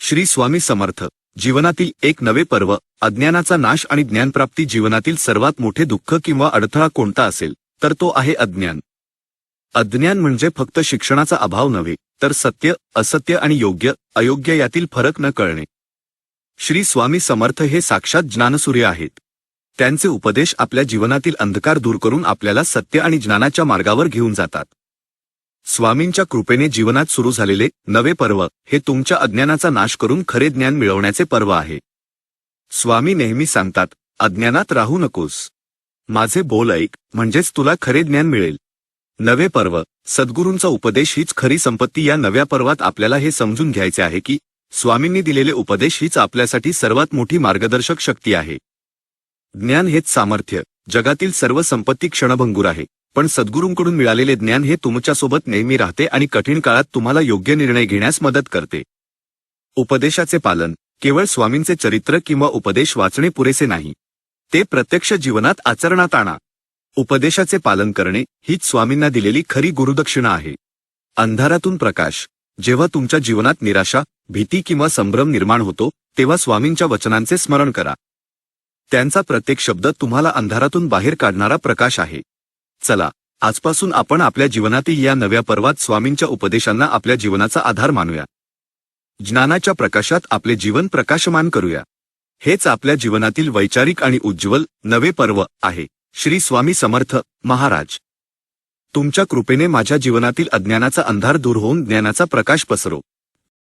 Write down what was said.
श्री स्वामी समर्थ. जीवनातील एक नवे पर्व. अज्ञानाचा नाश आणि ज्ञानप्राप्ती. जीवनातील सर्वात मोठे दुःख किंवा अडथळा कोणता असेल तर तो आहे अज्ञान. अज्ञान म्हणजे फक्त शिक्षणाचा अभाव नव्हे, तर सत्य, असत्य आणि योग्य, अयोग्य यातील फरक न कळणे. श्री स्वामी समर्थ हे साक्षात ज्ञानसूर्य आहेत. त्यांचे उपदेश आपल्या जीवनातील अंधकार दूर करून आपल्याला सत्य आणि ज्ञानाच्या मार्गावर घेऊन जातात. स्वामींच्या कृपेने जीवनात सुरू झालेले नवे पर्व हे तुमच्या अज्ञानाचा नाश करून खरे ज्ञान मिळवण्याचे पर्व आहे. स्वामी नेहमी सांगतात, अज्ञानात राहू नकोस. माझे बोल ऐक, म्हणजेच तुला खरे ज्ञान मिळेल. नवे पर्व. सद्गुरूंचा उपदेश हीच खरी संपत्ती. या नव्या पर्वात आपल्याला हे समजून घ्यायचे आहे की स्वामींनी दिलेले उपदेश हीच आपल्यासाठी सर्वात मोठी मार्गदर्शक शक्ती आहे. ज्ञान हेच सामर्थ्य. जगातील सर्व संपत्ती क्षणभंगूर आहे, पण सद्गुरूंकडून मिळालेले ज्ञान हे तुमच्यासोबत नेहमी राहते आणि कठीण काळात तुम्हाला योग्य निर्णय घेण्यास मदत करते. उपदेशाचे पालन. केवळ स्वामींचे चरित्र किंवा उपदेश वाचणे पुरेसे नाही, ते प्रत्यक्ष जीवनात आचरणात आणा. उपदेशाचे पालन करणे हीच स्वामींना दिलेली खरी गुरुदक्षिणा आहे. अंधारातून प्रकाश. जेव्हा तुमच्या जीवनात निराशा, भीती किंवा संभ्रम निर्माण होतो, तेव्हा स्वामींच्या वचनांचे स्मरण करा. त्यांचा प्रत्येक शब्द तुम्हाला अंधारातून बाहेर काढणारा प्रकाश आहे. चला, आजपासून आपण आपल्या जीवनातील या नव्या पर्वात स्वामींच्या उपदेशांना आपल्या जीवनाचा आधार मानूया. ज्ञानाच्या प्रकाशात आपले जीवन प्रकाशमान करूया. हेच आपल्या जीवनातील वैचारिक आणि उज्ज्वल नवे पर्व आहे. श्री स्वामी समर्थ महाराज. तुमच्या कृपेने माझ्या जीवनातील अज्ञानाचा अंधार दूर होऊन ज्ञानाचा प्रकाश पसरो.